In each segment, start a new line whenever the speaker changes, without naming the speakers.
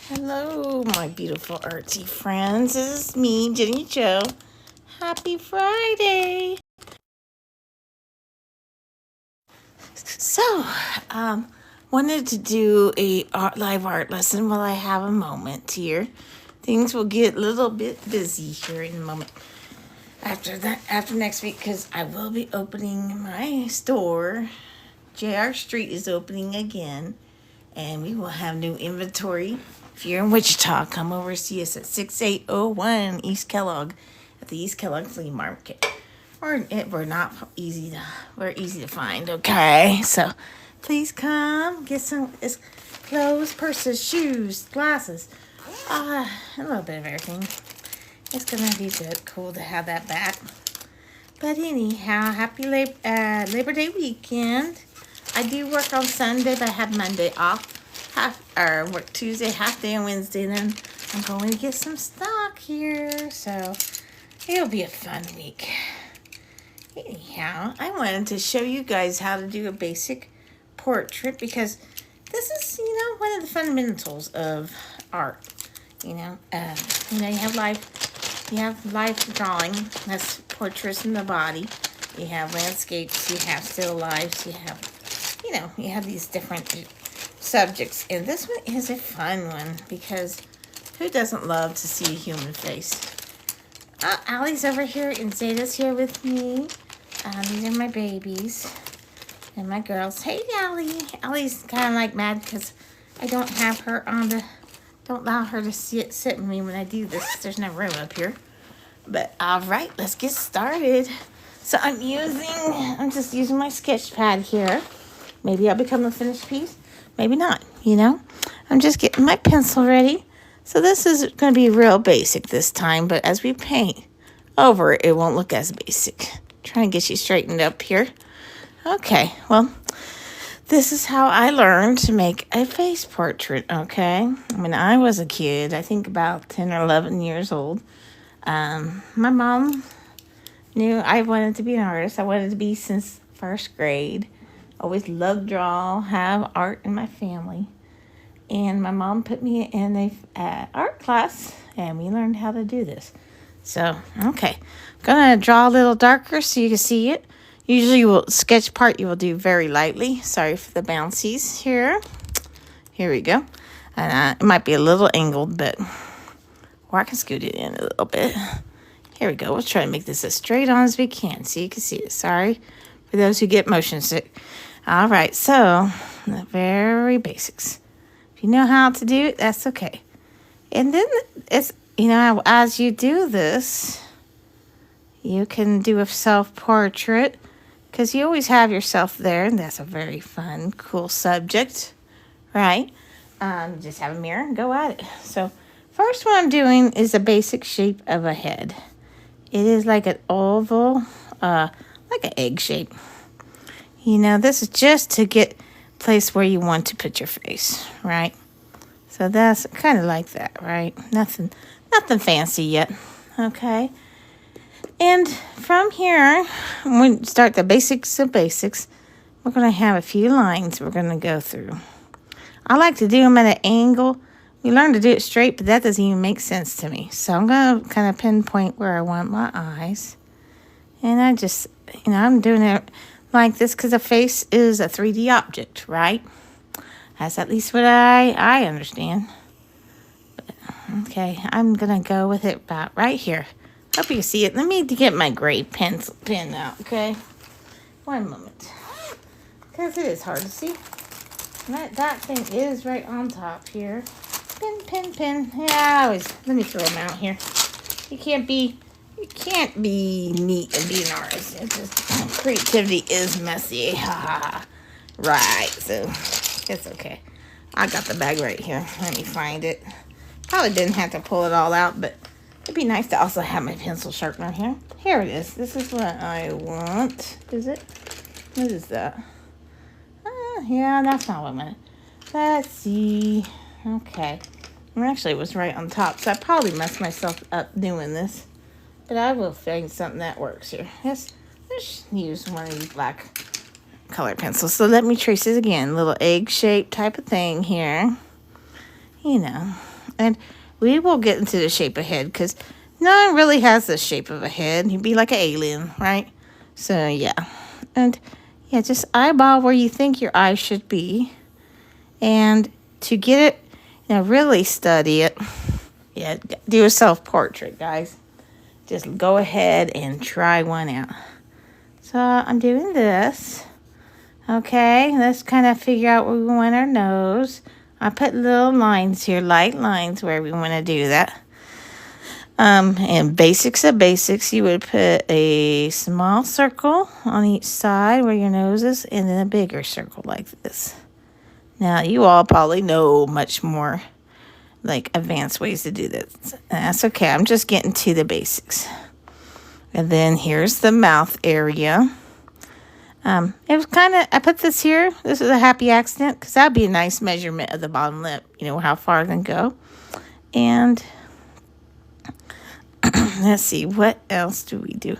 Hello, my beautiful artsy friends. This is me, Jenijo. Happy Friday. So, wanted to do a live art lesson while I have a moment here. Things will get a little bit busy here in a moment. After next week, because I will be opening my store. JR Street is opening again, and we will have new inventory. If you're in Wichita, come over see us at 6801 East Kellogg at the East Kellogg Flea Market. We're easy to find, okay? So please come get some clothes, purses, shoes, glasses, a little bit of everything. It's gonna be good, cool to have that back. But anyhow, happy Labor Day weekend. I do work on Sunday, but I have Monday off. Work Tuesday, half day on Wednesday, then I'm going to get some stock here. So it'll be a fun week. Anyhow, I wanted to show you guys how to do a basic portrait because this is, one of the fundamentals of art. You have life drawing. That's portraits in the body. You have landscapes. You have still lifes. You have these different subjects. And this one is a fun one because who doesn't love to see a human face? Allie's over here and Zeta's here with me. These are my babies and my girls. Hey, Allie. Allie's kind of like mad because I don't have her don't allow her to sit with me when I do this. There's no room up here. But all right, let's get started. So I'm just using my sketch pad here. Maybe I'll become a finished piece. Maybe not, I'm just getting my pencil ready. So this is going to be real basic this time. But as we paint over it, it won't look as basic. Trying to get you straightened up here. Okay, well, this is how I learned to make a face portrait, okay? When I was a kid, I think about 10 or 11 years old, my mom knew I wanted to be an artist. I wanted to be since first grade. Always loved to draw, have art in my family. And my mom put me in a art class, and we learned how to do this. So, okay. I'm going to draw a little darker so you can see it. Usually sketch part you will do very lightly. Sorry for the bouncies here. Here we go. And it might be a little angled, or I can scoot it in a little bit. Here we go. We'll try to make this as straight on as we can so you can see it. Sorry for those who get motion sick. All right, so the very basics. If you know how to do it, that's okay. And then it's, as you do this, you can do a self-portrait because you always have yourself there, and that's a very fun, cool subject, right? Just have a mirror and go at it. So first what I'm doing is a basic shape of a head. It is like an oval, like an egg shape. This is just to get place where you want to put your face, right? So that's kind of like that, right? Nothing fancy yet, okay? And from here, when we start the basics of basics, we're going to have a few lines we're going to go through. I like to do them at an angle. We learned to do it straight, but that doesn't even make sense to me. So I'm going to kind of pinpoint where I want my eyes. And I just, I'm doing it like this because a face is a 3D object, right? That's at least what I understand. But, okay, I'm going to go with it about right here. Hope you can see it. Let me get my gray pen out, okay? One moment. Because it is hard to see. That thing is right on top here. Pin. Yeah, let me throw them out here. You can't be neat and be an artist. It's just, creativity is messy. Right, so it's okay. I got the bag right here. Let me find it. Probably didn't have to pull it all out, but it'd be nice to also have my pencil sharpener here. Here it is. This is what I want. Is it? What is that? Yeah, that's not what I wanted. Let's see. Okay. Actually, it was right on top, so I probably messed myself up doing this. But I will find something that works here. Let's use one of these black colored pencils. So let me trace it again. Little egg-shaped type of thing here. And we will get into the shape of head because no one really has the shape of a head. You'd be like an alien, right? So, yeah. And, yeah, just eyeball where you think your eyes should be. And to get it, really study it. Yeah, do a self-portrait, guys. Just go ahead and try one out. So I'm doing this. Okay, let's kind of figure out where we want our nose. I put little lines here, light lines where we want to do that. And basics of basics, you would put a small circle on each side where your nose is, and then a bigger circle like this. Now, you all probably know much more like advanced ways to do this. And that's okay. I'm just getting to the basics. And then here's the mouth area. It was I put this here. This is a happy accident because that would be a nice measurement of the bottom lip. How far it can go. And let's see, what else do we do?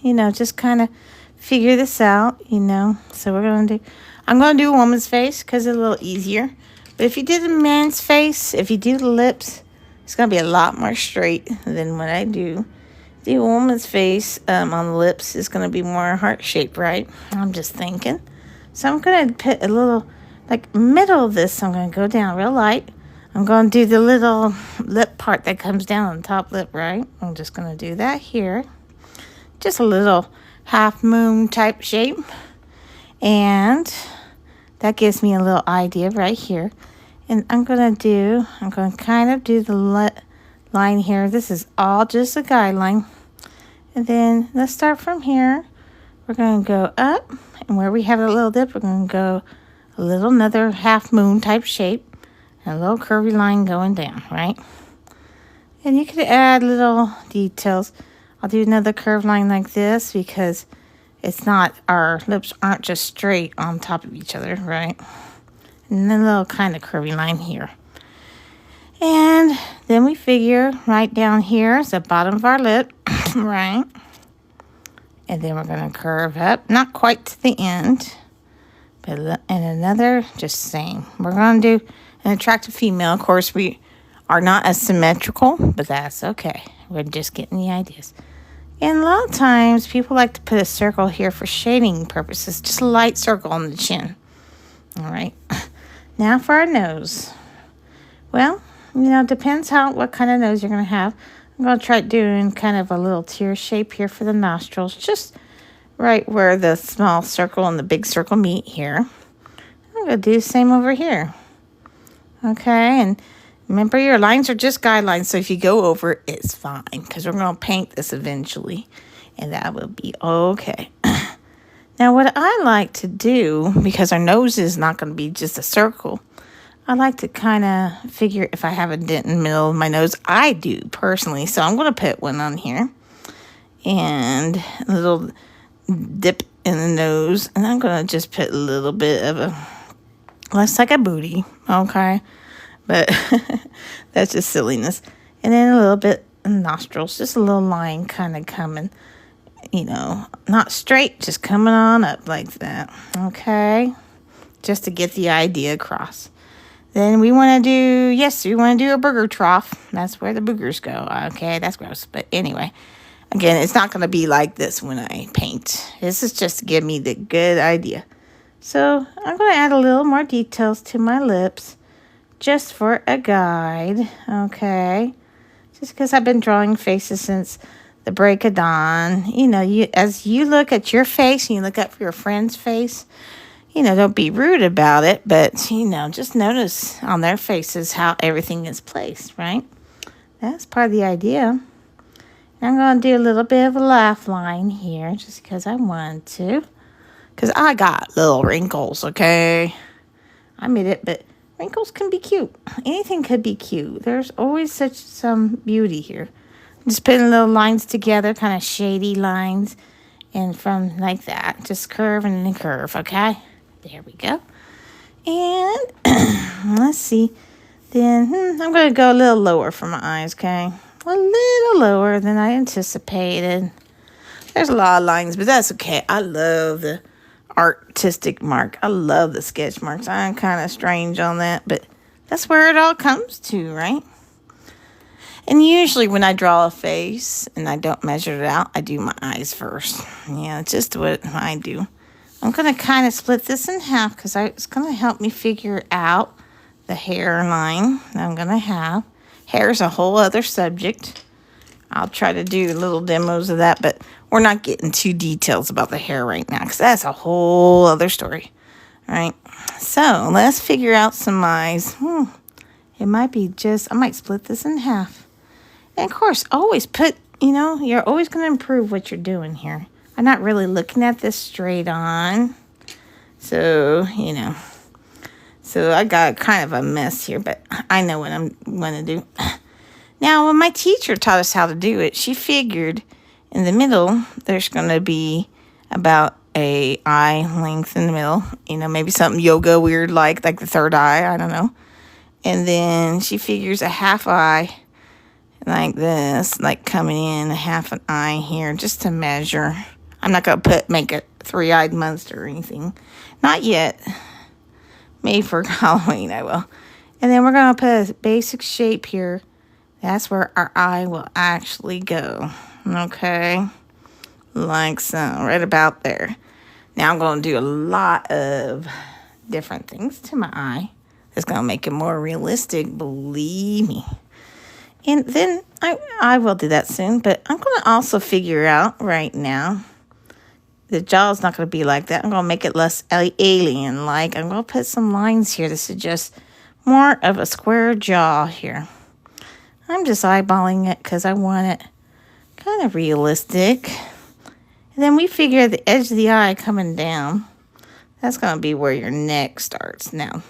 Just kind of figure this out, So I'm going to do a woman's face because it's a little easier. But if you did a man's face, if you do the lips, it's going to be a lot more straight than what I do. The woman's face on the lips is going to be more heart-shaped, right? I'm just thinking. So I'm going to put a little, middle of this, I'm going to go down real light. I'm going to do the little lip part that comes down on the top lip, right? I'm just going to do that here. Just a little half moon type shape. And that gives me a little idea right here. And I'm going to kind of do the line here. This is all just a guideline. And then let's start from here. We're going to go up. And where we have a little dip, we're going to go another half moon type shape. And a little curvy line going down, right? And you could add little details. I'll do another curved line like this because our lips aren't just straight on top of each other, right? And then a little kind of curvy line here. And then we figure right down here is the bottom of our lip, right? And then we're going to curve up, not quite to the end, but and another, just same. We're going to do an attractive female. Of course, we are not as symmetrical, but that's okay. We're just getting the ideas. And a lot of times, people like to put a circle here for shading purposes, just a light circle on the chin. All right. Now for our nose. Well, depends what kind of nose you're going to have. I'm going to try doing kind of a little tear shape here for the nostrils, just right where the small circle and the big circle meet here. I'm going to do the same over here. Okay, and remember your lines are just guidelines, so if you go over, it's fine, because we're going to paint this eventually, and that will be okay. Now, what I like to do, because our nose is not going to be just a circle, I like to kind of figure if I have a dent in the middle of my nose. I do, personally, so I'm going to put one on here, and a little dip in the nose, and I'm going to just put a little bit of looks like a booty, okay? But that's just silliness. And then a little bit of nostrils, just a little line kind of coming, not straight, just coming on up like that, okay? Just to get the idea across. Then we want to do a burger trough. That's where the boogers go, okay? That's gross, but anyway. Again, it's not going to be like this when I paint. This is just to give me the good idea. So I'm going to add a little more details to my lips just for a guide, okay? Just because I've been drawing faces since the break of dawn. As you look at your face and you look at your friend's face, don't be rude about it, but, just notice on their faces how everything is placed, right? That's part of the idea. I'm going to do a little bit of a laugh line here just because I want to. Because I got little wrinkles, okay? I admit it, but wrinkles can be cute. Anything could be cute. There's always some beauty here. Just putting little lines together, kind of shady lines. And from like that, just curve and then curve, okay? There we go. And let's see. Then I'm going to go a little lower for my eyes, okay? A little lower than I anticipated. There's a lot of lines, but that's okay. I love the artistic mark. I love the sketch marks. I'm kind of strange on that, but That's where it all comes to, right? And usually when I draw a face and I don't measure it out, I do my eyes first. Yeah, it's just what I do. I'm going to kind of split this in half because it's going to help me figure out the hairline that I'm going to have. Hair is a whole other subject. I'll try to do little demos of that, but we're not getting too details about the hair right now because that's a whole other story. All right, so let's figure out some eyes. It might be I might split this in half. And of course, always you're always going to improve what you're doing here. I'm not really looking at this straight on. So, so I got kind of a mess here, but I know what I'm going to do. Now, when my teacher taught us how to do it, she figured in the middle, there's going to be about a eye length in the middle. Maybe something yoga weird like the third eye. I don't know. And then she figures a half eye like this, like coming in a half an eye here just to measure. I'm not going to make a three-eyed monster or anything. Not yet. Maybe for Halloween I will. And then we're going to put a basic shape here. That's where our eye will actually go. Okay? Like so. Right about there. Now I'm going to do a lot of different things to my eye. It's going to make it more realistic. Believe me. And then I will do that soon. But I'm going to also figure out right now. The jaw's not going to be like that. I'm going to make it less alien-like. I'm going to put some lines here to suggest more of a square jaw here. I'm just eyeballing it because I want it kind of realistic. And then we figure the edge of the eye coming down. That's going to be where your neck starts. Now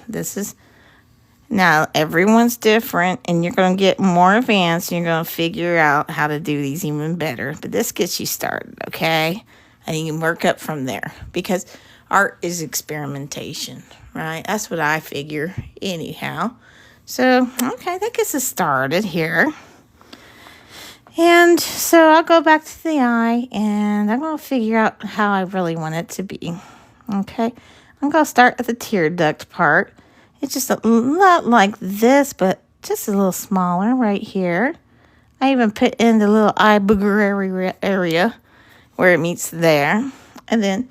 everyone's different, and you're going to get more advanced, and you're going to figure out how to do these even better. But this gets you started, okay? And you can work up from there because art is experimentation, right? That's what I figure anyhow. So, okay, that gets us started here. And so I'll go back to the eye, and I'm going to figure out how I really want it to be. Okay, I'm going to start at the tear duct part. It's just a lot like this, but just a little smaller right here. I even put in the little eye booger area where it meets there. And then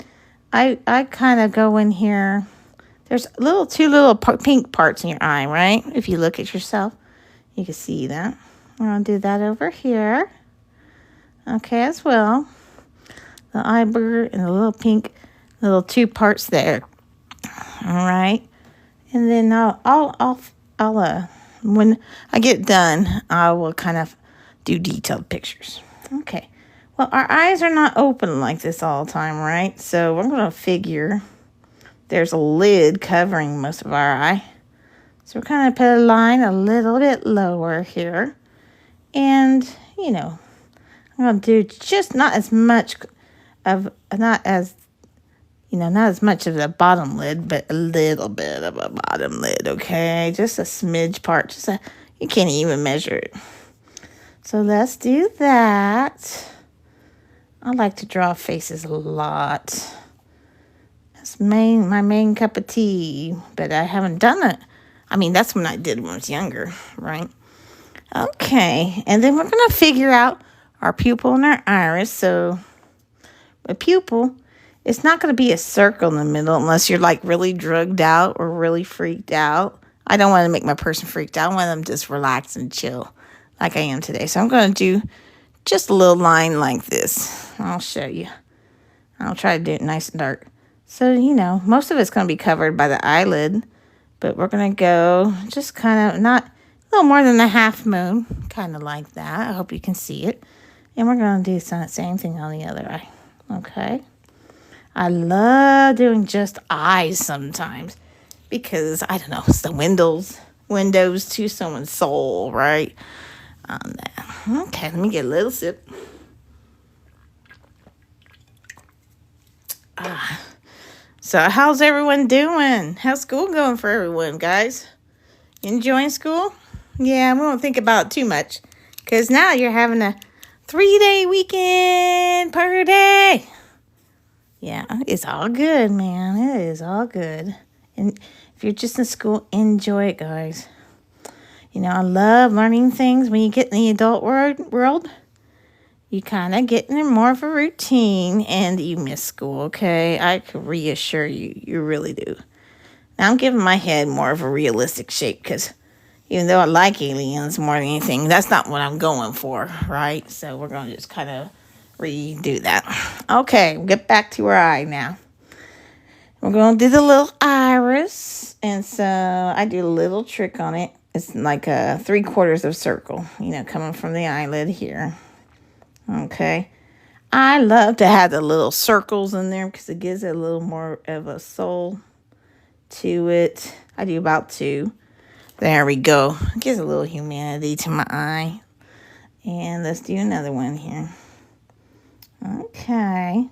I kind of go in here. There's two little pink parts in your eye, right? If you look at yourself, you can see that. I'm going to do that over here. Okay, as well. The eye booger and the little pink, little two parts there. All right. And then when I get done, I will kind of do detailed pictures. Okay. Well, our eyes are not open like this all the time, right? So we're going to figure there's a lid covering most of our eye. So we're kind of put a line a little bit lower here. And, I'm going to do just not as much of the bottom lid, but a little bit of a bottom lid, okay? Just a smidge part. You can't even measure it. So let's do that. I like to draw faces a lot. That's my main cup of tea, but I haven't done it. That's when I did when I was younger, right? Okay, and then we're going to figure out our pupil and our iris. So a pupil, it's not going to be a circle in the middle unless you're like really drugged out or really freaked out. I don't want to make my person freaked out. I want them just relax and chill like I am today. So I'm going to do just a little line like this. I'll show you. I'll try to do it nice and dark. So, most of it's going to be covered by the eyelid. But we're going to go just kind of not a little more than a half moon. Kind of like that. I hope you can see it. And we're going to do the same thing on the other eye. Okay. I love doing just eyes sometimes. Because, I don't know, it's the windows to someone's soul, right? On that. Okay, let me get a little sip. So how's everyone doing? How's school going for everyone, guys? Enjoying school? Yeah, we won't think about it too much. Because now you're having a 3-day weekend party. Yeah, it's all good, man. It is all good. And if you're just in school, enjoy it, guys. I love learning things. When you get in the adult world, you kind of get in more of a routine and you miss school, okay? I can reassure you, you really do. Now, I'm giving my head more of a realistic shape because even though I like aliens more than anything, that's not what I'm going for, right? So we're going to just kind of redo that. Okay, we'll get back to our eye now. We're going to do the little iris. And so I do a little trick on it. It's like a 3/4 of circle, coming from the eyelid here. Okay. I love to have the little circles in there because it gives it a little more of a soul to it. I do about 2. There we go. It gives a little humanity to my eye. And let's do another one here. Okay.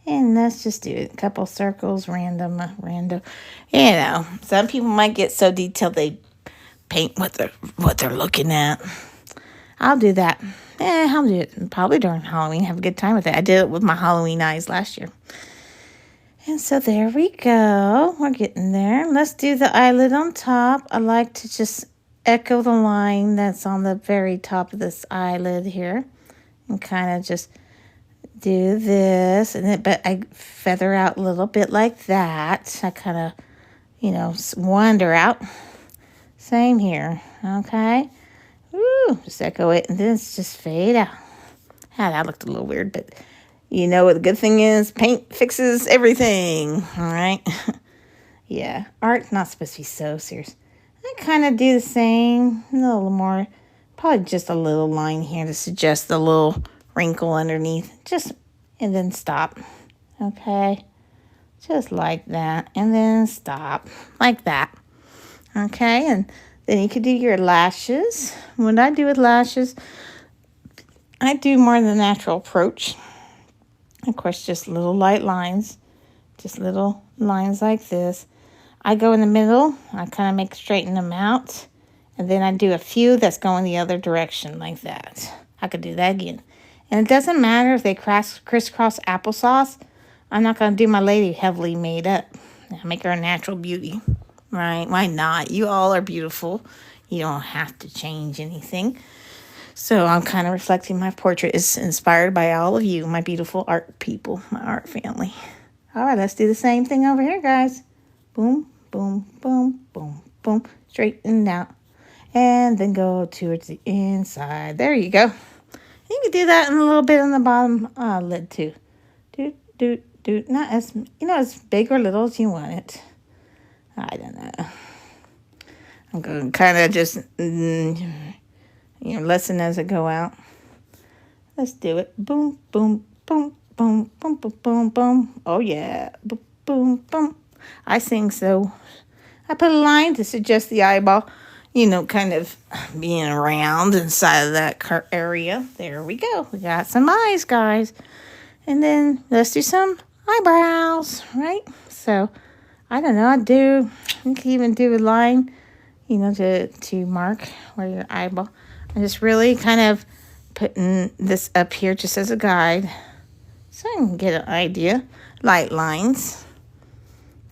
And let's just do it. A couple circles, random. Some people might get so detailed they paint what they're looking at. I'll do that. I'll do it probably during Halloween. Have a good time with it. I did it with my Halloween eyes last year. And so there we go. We're getting there. Let's do the eyelid on top. I like to just echo the line that's on the very top of this eyelid here. And kind of just do this. But I feather out a little bit like that. I kind of, wander out. Same here. Okay. Ooh, just echo it, and then it's just fade out. That looked a little weird, but what the good thing is? Paint fixes everything, all right? Yeah, art's not supposed to be so serious. I kind of do the same, a little more, probably just a little line here to suggest the little wrinkle underneath, and then stop, okay? Just like that, and then stop, like that, okay? And then you could do your lashes. What I do with lashes, I do more the natural approach. Of course, just little light lines. Just little lines like this. I go in the middle. I kind of straighten them out. And then I do a few that's going the other direction like that. I could do that again. And it doesn't matter if they crisscross applesauce. I'm not going to do my lady heavily made up. I make her a natural beauty. Right? Why not? You all are beautiful. You don't have to change anything. So I'm kind of reflecting my portrait is inspired by all of you, my beautiful art people, my art family. All right, let's do the same thing over here, guys. Boom, boom, boom, boom, boom. Straighten out. And then go towards the inside. There you go. You can do that in a little bit on the bottom lid too. Do. Not as big or little as you want it. I don't know. I'm going to kind of just, lessen as I go out. Let's do it. Boom, boom, boom, boom, boom, boom, boom, boom. Oh, yeah. Boom, boom, boom. I sing so. I put a line to suggest the eyeball, kind of being around inside of that area. There we go. We got some eyes, guys. And then let's do some eyebrows, right? So, I don't know. You can even do a line, to mark where your eyeball. I'm just really kind of putting this up here just as a guide so I can get an idea. Light lines,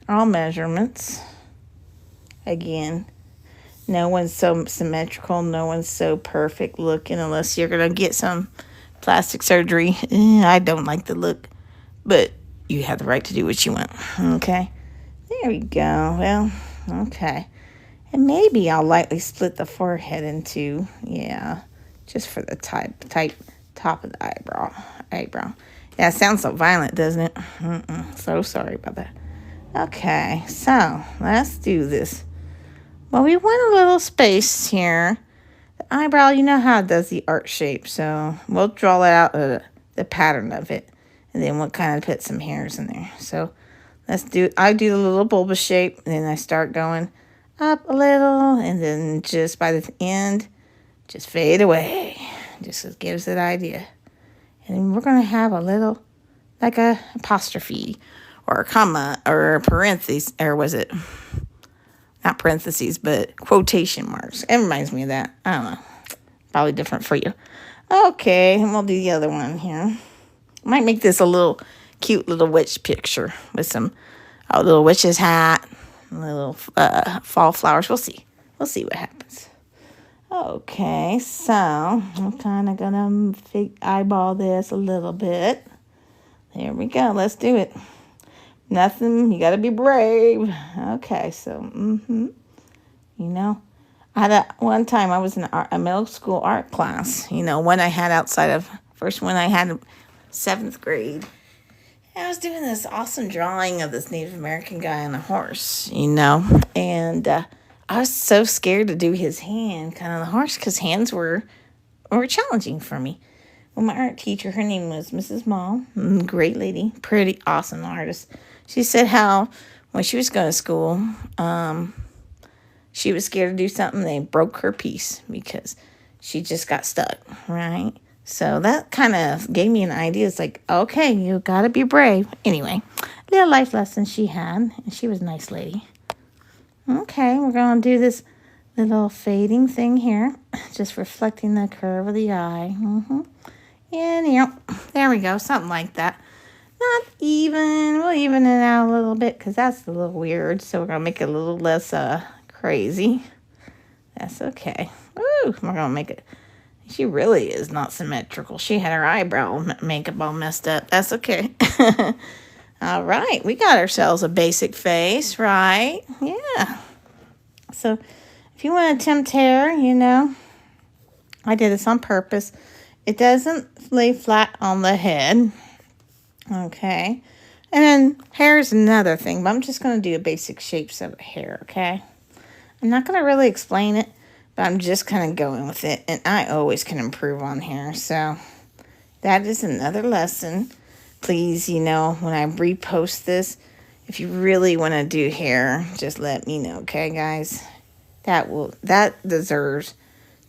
all measurements. Again, no one's so symmetrical. No one's so perfect looking unless you're going to get some plastic surgery. I don't like the look, but you have the right to do what you want, okay? There we go. Well, okay. And maybe I'll lightly split the forehead in two. Yeah, just for the top of the eyebrow. Yeah, it sounds so violent, doesn't it? So sorry about that. Okay, so let's do this. Well, we want a little space here. The eyebrow, you know how it does the arc shape. So we'll draw it out, the pattern of it. And then we'll kind of put some hairs in there. So I do the little bulbous shape, and then I start going up a little, and then just by the end, just fade away. Just gives it an idea. And then we're going to have a little, like a apostrophe, or a comma, or a parentheses, or was it, not parentheses, but quotation marks. It reminds me of that. I don't know. Probably different for you. Okay, and we'll do the other one here. Might make this a little cute little witch picture with a little witch's hat, little fall flowers. We'll see. We'll see what happens. Okay, so I'm kind of going to eyeball this a little bit. There we go. Let's do it. Nothing. You got to be brave. Okay, so, you know, one time I was in a middle school art class, one I had outside of, first one I had 7th grade. And I was doing this awesome drawing of this Native American guy on a horse, and I was so scared to do his hand, kind of the horse, because hands were challenging for me. Well, my art teacher, her name was Mrs. Mall, great lady, pretty awesome artist. She said how when she was going to school, she was scared to do something. They broke her piece because she just got stuck, right? So that kind of gave me an idea. It's like, okay, you got to be brave. Anyway, little life lesson she had, and she was a nice lady. Okay, we're going to do this little fading thing here, just reflecting the curve of the eye. And, there we go, something like that. Not even, we'll even it out a little bit because that's a little weird. So we're going to make it a little less crazy. That's okay. Ooh, we're going to make it. She really is not symmetrical. She had her eyebrow makeup all messed up. That's okay. All right, we got ourselves a basic face, right? Yeah. So if you want to attempt hair, I did this on purpose. It doesn't lay flat on the head. Okay. And then hair is another thing, but I'm just going to do the basic shapes of hair, okay? I'm not going to really explain it, but I'm just kind of going with it. And I always can improve on hair. So that is another lesson. Please, when I repost this, if you really want to do hair, just let me know, okay, guys? That deserves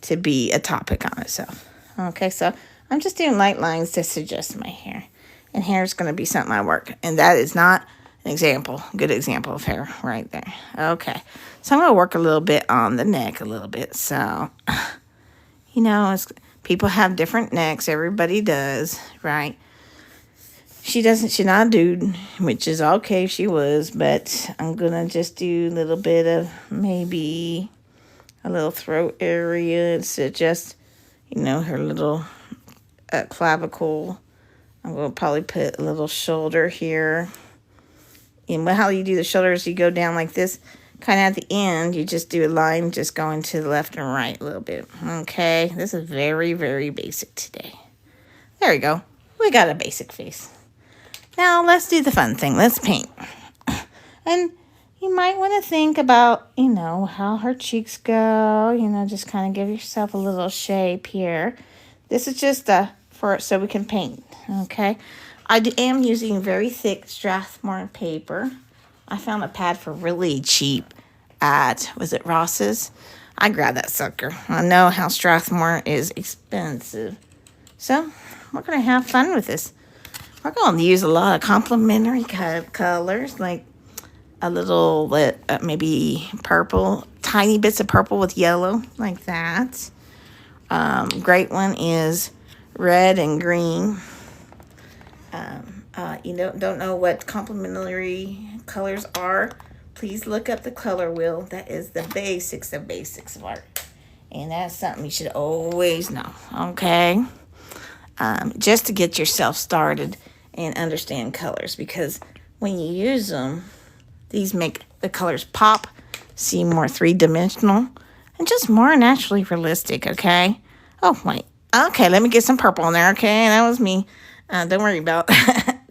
to be a topic on itself. Okay, so I'm just doing light lines to suggest my hair. And hair is going to be something I work. And that is not an example, good example of hair right there. Okay, so I'm going to work a little bit on the neck a little bit. So, people have different necks. Everybody does, right? She's not a dude, which is okay if she was, but I'm going to just do a little bit of maybe a little throat area to just, her little clavicle. I'm going to probably put a little shoulder here. And how you do the shoulders, you go down like this. Kind of at the end, you just do a line just going to the left and right a little bit. Okay, this is very, very basic today. There we go. We got a basic face. Now, let's do the fun thing. Let's paint. And you might want to think about, how her cheeks go. Just kind of give yourself a little shape here. This is just so we can paint, okay? I am using very thick Strathmore paper. I found a pad for really cheap was it Ross's? I grabbed that sucker. I know how Strathmore is expensive. So, we're going to have fun with this. We're going to use a lot of complementary colors, like a little, maybe purple, tiny bits of purple with yellow, like that. Great one is red and green. Don't know what complementary colors are, please look up the color wheel. That is the basics of art. And that's something you should always know, okay? Just to get yourself started and understand colors, because when you use them, these make the colors pop, seem more three-dimensional, and just more naturally realistic, okay? Oh, wait. Okay, let me get some purple in there, okay? That was me. Don't worry about that.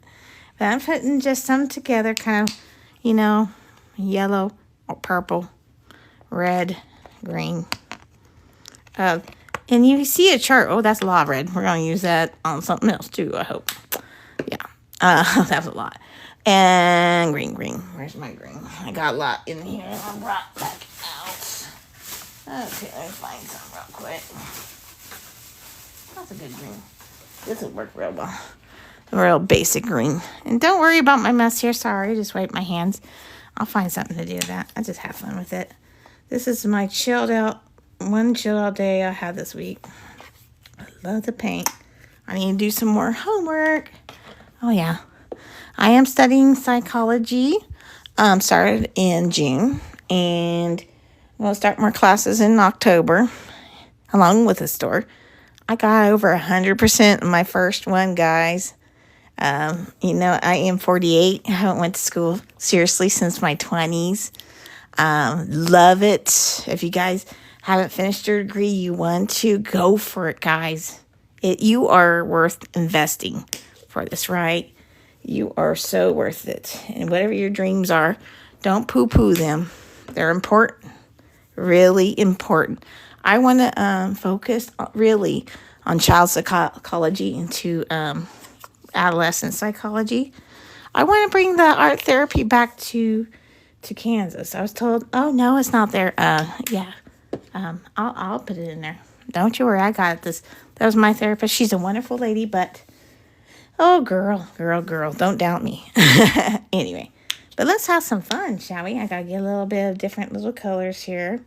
But I'm putting just some together, kind of, yellow or purple, red, green. And you see a chart. Oh, that's a lot of red. We're going to use that on something else, too, I hope. Yeah, that was a lot. And green. Where's my green? I got a lot in here. I brought back out. Okay, let me find some real quick. That's a good green. This will work real well. A real basic green. And don't worry about my mess here. Sorry, just wipe my hands. I'll find something to do with that. I just have fun with it. This is my chilled out day I had this week. I love to paint. I need to do some more homework. Oh, yeah. I am studying psychology. Started in June. And I'm going to start more classes in October. along with the store. I got over 100% in my first one, guys. I am 48. I haven't went to school seriously since my 20s. Love it. If you guys haven't finished your degree, you want to go for it, guys. You are worth investing for this, right? You are so worth it. And whatever your dreams are, don't poo-poo them. They're important, really important. I want to focus really on child psychology into adolescent psychology. I want to bring the art therapy back to Kansas. I was told, oh no, it's not there. Yeah, I'll put it in there. Don't you worry, I got this. That was my therapist. She's a wonderful lady, but oh girl, don't doubt me. Anyway, but let's have some fun, shall we? I gotta get a little bit of different little colors here.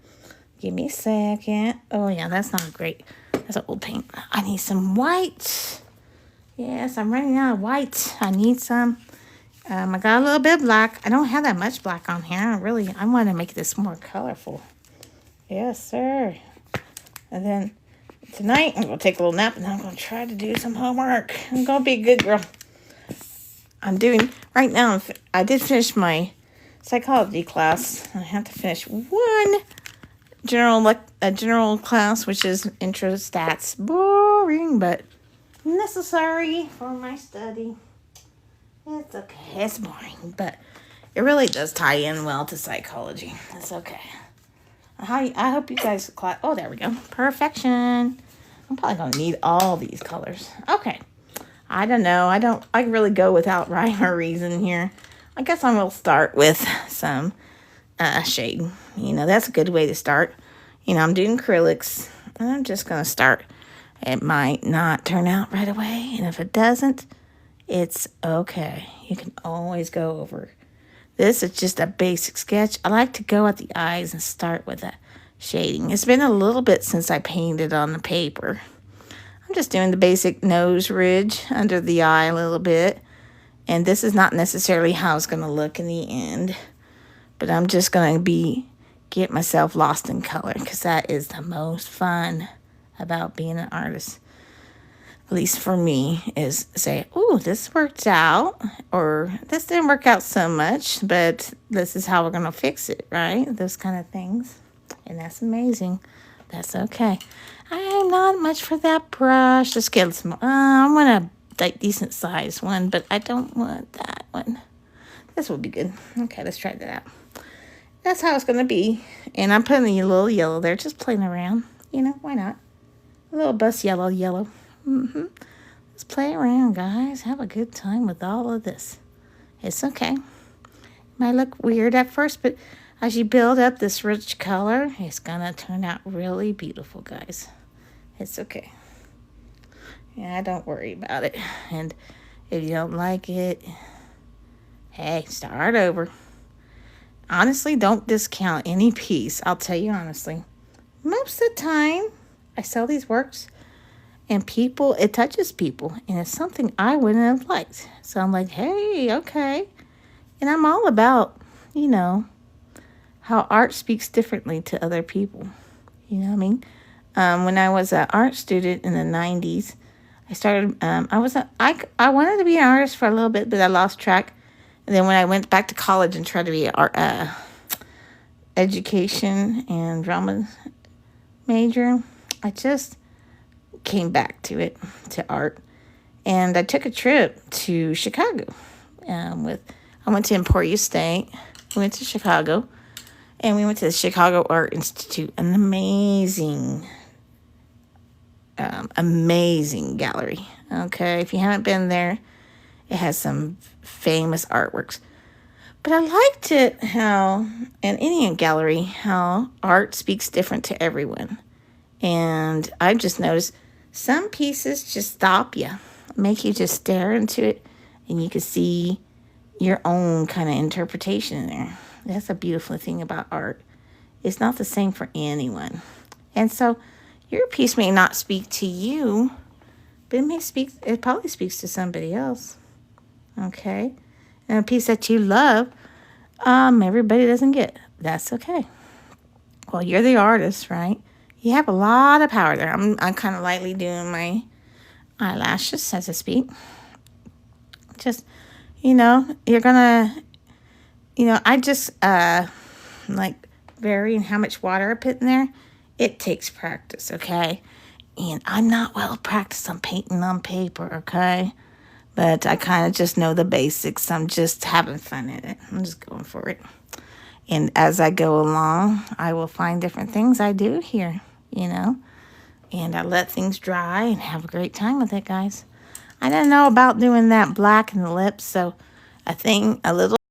Give me a second. Oh yeah, that's not great. That's an old paint. I need some white. Yes, I'm running out of white. I need some. I got a little bit of black. I don't have that much black on here. I want to make this more colorful. Yes, sir. And then tonight, I'm going to take a little nap, and I'm going to try to do some homework. I'm going to be a good girl. Right now, I did finish my psychology class. I have to finish one general class, which is intro stats. Boring, but necessary for my study. It's okay. It's boring, but it really does tie in well to psychology. It's okay. I hope you guys class. Oh, there we go. Perfection. I'm probably going to need all these colors. Okay. I don't know. I really go without rhyme or reason here. I guess I will start with some shade. That's a good way to start. I'm doing acrylics. And I'm just going to start. It might not turn out right away. And if it doesn't, it's okay. You can always go over. This is just a basic sketch. I like to go at the eyes and start with a shading. It's been a little bit since I painted on the paper. I'm just doing the basic nose ridge under the eye a little bit. And this is not necessarily how it's going to look in the end. But I'm just going to get myself lost in color, because that is the most fun about being an artist. At least for me, is say, oh, this worked out, or this didn't work out so much, but this is how we're going to fix it, right? Those kind of things. And that's amazing. That's okay. I am not much for that brush. Let's get some. I want a decent size one, but I don't want that one. This will be good. Okay, let's try that out. That's how it's going to be. And I'm putting a little yellow there, just playing around. Why not? A little bus yellow. Let's play around, guys. Have a good time with all of this. It's okay. Might look weird at first, but as you build up this rich color, it's gonna turn out really beautiful, guys. It's okay. Yeah, don't worry about it. And if you don't like it, hey, start over. Honestly, don't discount any piece. I'll tell you honestly. Most of the time, I sell these works, and it touches people, and it's something I wouldn't have liked. So I'm like, hey, okay. And I'm all about, how art speaks differently to other people. You know what I mean? When I was an art student in the 90s, I started, I wanted to be an artist for a little bit, but I lost track. And then when I went back to college and tried to be an art, education and drama major, I just came back to art. And I took a trip to Chicago. I went to Emporia State. We went to Chicago. And we went to the Chicago Art Institute. An amazing gallery. Okay, if you haven't been there, it has some famous artworks. But I liked it how, in any gallery, how art speaks different to everyone. And I've just noticed some pieces just stop you, make you just stare into it, and you can see your own kind of interpretation in there. That's a beautiful thing about art. It's not the same for anyone. And so your piece may not speak to you, but it probably speaks to somebody else. Okay? And a piece that you love, everybody doesn't get. That's okay. Well, you're the artist, right? You have a lot of power there. I'm kind of lightly doing my eyelashes as I speak. Just, you're gonna, I just like varying how much water I put in there. It takes practice, okay? And I'm not well practiced on painting on paper, okay? But I kind of just know the basics. I'm just having fun in it. I'm just going for it. And as I go along, I will find different things I do here, And I let things dry and have a great time with it, guys. I didn't know about doing that black in the lips, so I think a little